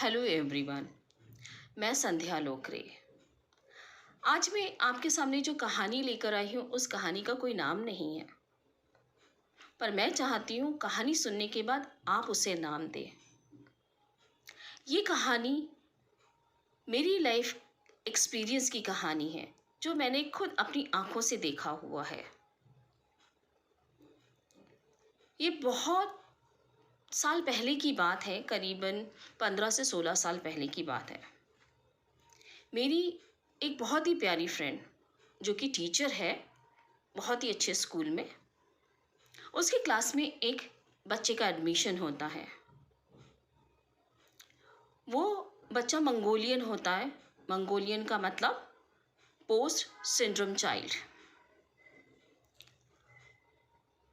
Hello everyone. मैं संध्या लोकरे। आज मैं आपके सामने जो कहानी लेकर आई हूँ उस कहानी का कोई नाम नहीं है, पर मैं चाहती हूँ कहानी सुनने के बाद आप उसे नाम दें। ये कहानी मेरी लाइफ एक्सपीरियंस की कहानी है जो मैंने खुद अपनी आंखों से देखा हुआ है। ये बहुत साल पहले की बात है, करीबन 15 से 16 साल पहले की बात है। मेरी एक बहुत ही प्यारी फ्रेंड जो कि टीचर है बहुत ही अच्छे स्कूल में, उसके क्लास में एक बच्चे का एडमिशन होता है। वो बच्चा मंगोलियन होता है। मंगोलियन का मतलब पोस्ट सिंड्रोम चाइल्ड।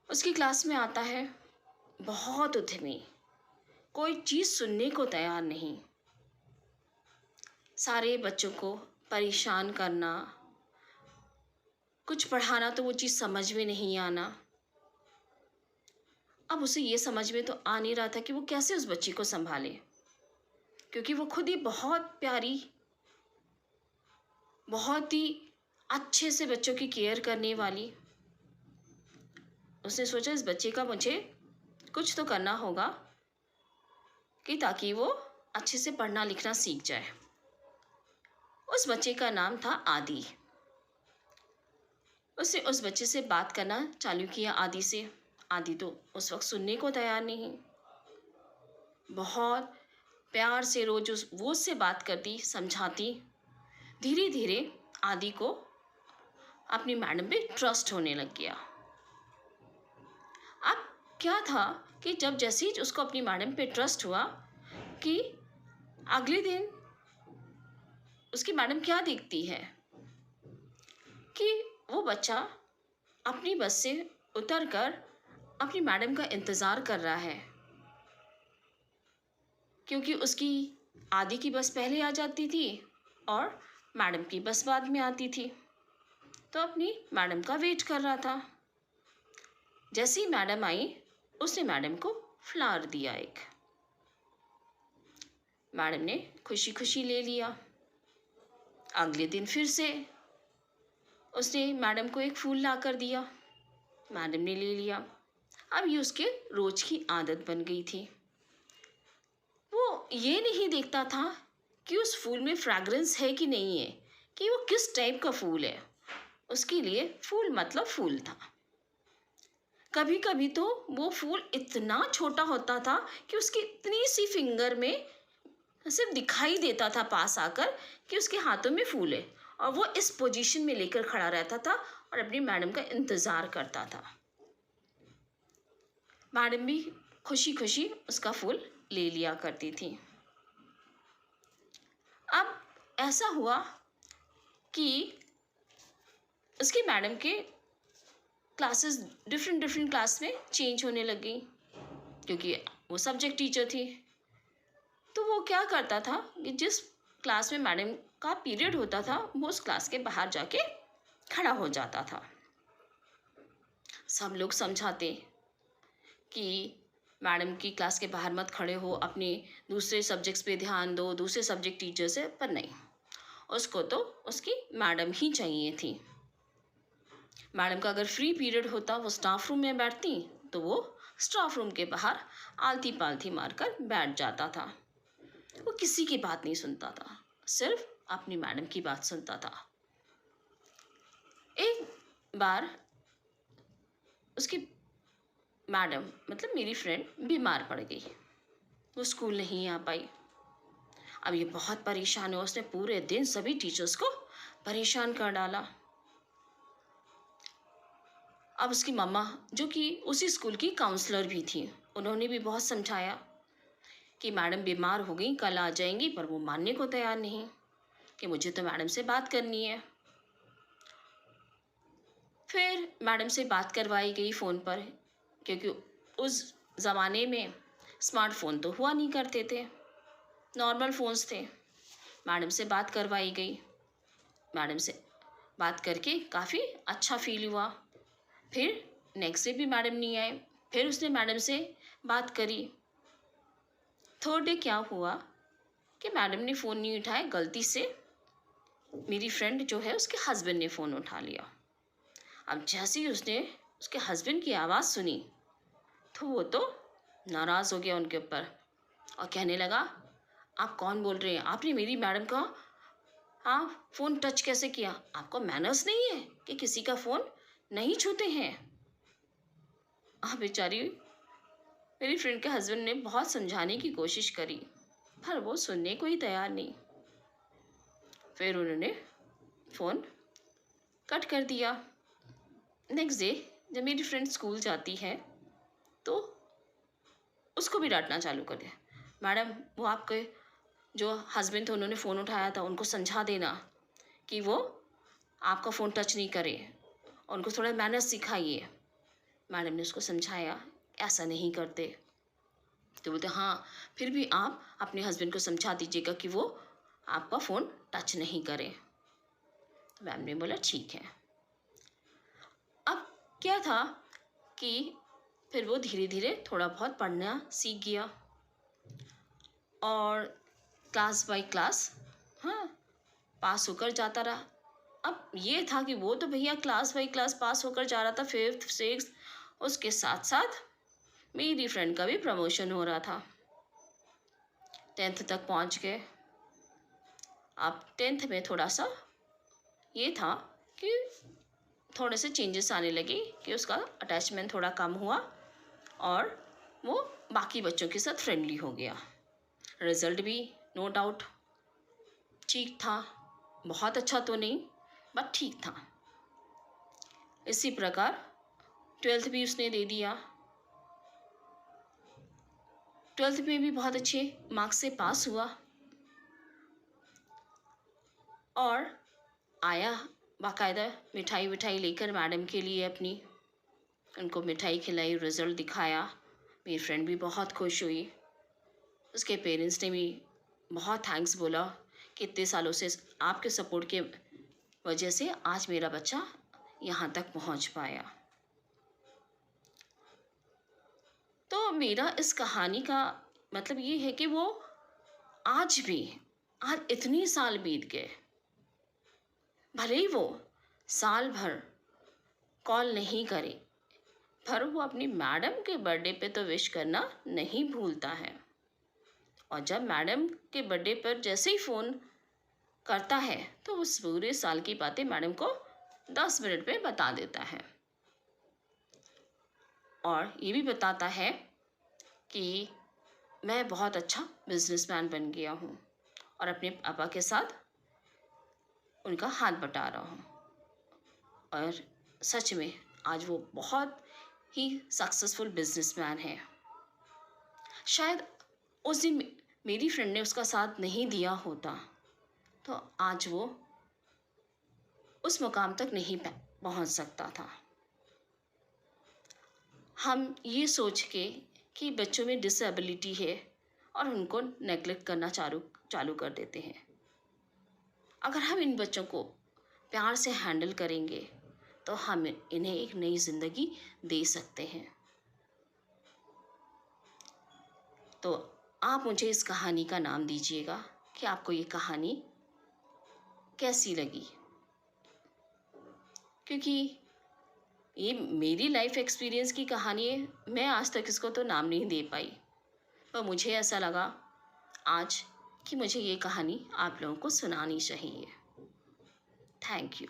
उसकी क्लास में आता है, बहुत उद्यमी, कोई चीज़ सुनने को तैयार नहीं, सारे बच्चों को परेशान करना, कुछ पढ़ाना तो वो चीज़ समझ में नहीं आना। अब उसे ये समझ में तो आ नहीं रहा था कि वो कैसे उस बच्ची को संभाले, क्योंकि वो खुद ही बहुत प्यारी, बहुत ही अच्छे से बच्चों की केयर करने वाली। उसने सोचा इस बच्चे का मुझे कुछ तो करना होगा कि ताकि वो अच्छे से पढ़ना लिखना सीख जाए। उस बच्चे का नाम था आदि। उसने उस बच्चे से बात करना चालू किया आदि से। आदि तो उस वक्त सुनने को तैयार नहीं। बहुत प्यार से रोज वो उससे बात करती, समझाती। धीरे धीरे आदि को अपनी मैडम पे ट्रस्ट होने लग गया। अब क्या था कि जब जैसे ही उसको अपनी मैडम पे ट्रस्ट हुआ कि अगले दिन उसकी मैडम क्या देखती है कि वो बच्चा अपनी बस से उतरकर अपनी मैडम का इंतज़ार कर रहा है, क्योंकि उसकी आदि की बस पहले आ जाती थी और मैडम की बस बाद में आती थी, तो अपनी मैडम का वेट कर रहा था। जैसे ही मैडम आई उसने मैडम को फ्लावर दिया एक। मैडम ने खुशी खुशी ले लिया। अगले दिन फिर से उसने मैडम को एक फूल ला कर दिया। मैडम ने ले लिया। अब ये उसके रोज की आदत बन गई थी। वो ये नहीं देखता था कि उस फूल में फ्रैग्रेंस है कि नहीं है, कि वो किस टाइप का फूल है। उसके लिए फूल मतलब फूल था। कभी कभी तो वो फूल इतना छोटा होता था कि उसकी इतनी सी फिंगर में सिर्फ दिखाई देता था पास आकर कि उसके हाथों में फूल है, और वो इस पोजीशन में लेकर खड़ा रहता था और अपनी मैडम का इंतज़ार करता था। मैडम भी खुशी खुशी उसका फूल ले लिया करती थी। अब ऐसा हुआ कि उसकी मैडम के क्लासेस डिफरेंट क्लास में चेंज होने लग गई, क्योंकि वो सब्जेक्ट टीचर थी। तो वो क्या करता था कि जिस क्लास में मैडम का पीरियड होता था वो उस क्लास के बाहर जाके खड़ा हो जाता था। सब लोग समझाते कि मैडम की क्लास के बाहर मत खड़े हो, अपने दूसरे सब्जेक्ट्स पे ध्यान दो, दूसरे सब्जेक्ट टीचर से, पर नहीं, उसको तो उसकी मैडम ही चाहिए थी। मैडम का अगर फ्री पीरियड होता, वो स्टाफ रूम में बैठती, तो वो स्टाफ रूम के बाहर आलती पालती मारकर बैठ जाता था। वो किसी की बात नहीं सुनता था, सिर्फ अपनी मैडम की बात सुनता था। एक बार उसकी मैडम मतलब मेरी फ्रेंड बीमार पड़ गई, वो स्कूल नहीं आ पाई। अब ये बहुत परेशान हुआ, उसने पूरे दिन सभी टीचर्स को परेशान कर डाला। अब उसकी मम्मा जो कि उसी स्कूल की काउंसलर भी थी, उन्होंने भी बहुत समझाया कि मैडम बीमार हो गई, कल आ जाएंगी, पर वो मानने को तैयार नहीं कि मुझे तो मैडम से बात करनी है। फिर मैडम से बात करवाई गई फ़ोन पर, क्योंकि उस ज़माने में स्मार्टफ़ोन तो हुआ नहीं करते थे, नॉर्मल फ़ोन्स थे। मैडम से बात करवाई गई। मैडम से बात करके काफ़ी अच्छा फ़ील हुआ। फिर नेक्स्ट डे भी मैडम नहीं आए, फिर उसने मैडम से बात करी। थर्ड डे क्या हुआ कि मैडम ने फ़ोन नहीं उठाया, गलती से मेरी फ्रेंड जो है उसके हस्बैंड ने फ़ोन उठा लिया। अब जैसे ही उसने उसके हस्बैंड की आवाज़ सुनी तो वो तो नाराज़ हो गया उनके ऊपर और कहने लगा, आप कौन बोल रहे हैं? आपने मेरी मैडम का फ़ोन टच कैसे किया? आपको मैनर्स नहीं है कि किसी का फ़ोन नहीं छूते हैं? बेचारी मेरी फ्रेंड के हस्बैंड ने बहुत समझाने की कोशिश करी, पर वो सुनने को ही तैयार नहीं। फिर उन्होंने फ़ोन कट कर दिया। नेक्स्ट डे जब मेरी फ्रेंड स्कूल जाती है तो उसको भी डांटना चालू कर दिया, मैडम वो आपके जो हस्बैंड थे उन्होंने फ़ोन उठाया था, उनको समझा देना कि वो आपका फ़ोन टच नहीं करे और उनको थोड़ा मैनर्स सिखाइए। मैडम ने उसको समझाया, ऐसा नहीं करते। तो बोलते हाँ, फिर भी आप अपने हस्बैंड को समझा दीजिएगा कि वो आपका फ़ोन टच नहीं करें। तो मैम ने बोला ठीक है। अब क्या था कि फिर वो धीरे धीरे थोड़ा बहुत पढ़ना सीख गया और क्लास बाय क्लास पास होकर जाता रहा। अब ये था कि वो तो भैया क्लास बाय क्लास पास होकर जा रहा था, 5th 6th, उसके साथ साथ मेरी फ्रेंड का भी प्रमोशन हो रहा था। 10th तक पहुंच गए। अब 10th में थोड़ा सा ये था कि थोड़े से चेंजेस आने लगे कि उसका अटैचमेंट थोड़ा कम हुआ और वो बाकी बच्चों के साथ फ्रेंडली हो गया। रिज़ल्ट भी नो डाउट ठीक था, बहुत अच्छा तो नहीं बट ठीक था। इसी प्रकार 12th भी उसने दे दिया। 12th में भी बहुत अच्छे मार्क्स से पास हुआ और आया बाकायदा मिठाई विठाई लेकर मैडम के लिए अपनी, उनको मिठाई खिलाई, रिज़ल्ट दिखाया। मेरी फ्रेंड भी बहुत खुश हुई। उसके पेरेंट्स ने भी बहुत थैंक्स बोला कि इतने सालों से आपके सपोर्ट के वजह से आज मेरा बच्चा यहाँ तक पहुँच पाया। तो मेरा इस कहानी का मतलब ये है कि वो आज इतनी साल बीत गए, भले ही वो साल भर कॉल नहीं करे, पर वो अपनी मैडम के बर्थडे पे तो विश करना नहीं भूलता है। और जब मैडम के बर्थडे पर जैसे ही फ़ोन करता है तो उस पूरे साल की बातें मैडम को 10 मिनट में बता देता है और ये भी बताता है कि मैं बहुत अच्छा बिजनेसमैन बन गया हूँ और अपने पापा के साथ उनका हाथ बटा रहा हूँ। और सच में आज वो बहुत ही सक्सेसफुल बिजनेसमैन है। शायद उस दिन मेरी फ्रेंड ने उसका साथ नहीं दिया होता तो आज वो उस मुकाम तक नहीं पहुंच सकता था। हम ये सोच के कि बच्चों में डिसेबिलिटी है और उनको नेग्लेक्ट करना चालू कर देते हैं। अगर हम इन बच्चों को प्यार से हैंडल करेंगे तो हम इन्हें एक नई ज़िंदगी दे सकते हैं। तो आप मुझे इस कहानी का नाम दीजिएगा कि आपको ये कहानी कैसी लगी, क्योंकि ये मेरी लाइफ एक्सपीरियंस की कहानी है। मैं आज तक इसको तो नाम नहीं दे पाई, पर मुझे ऐसा लगा आज कि मुझे ये कहानी आप लोगों को सुनानी चाहिए। Thank you.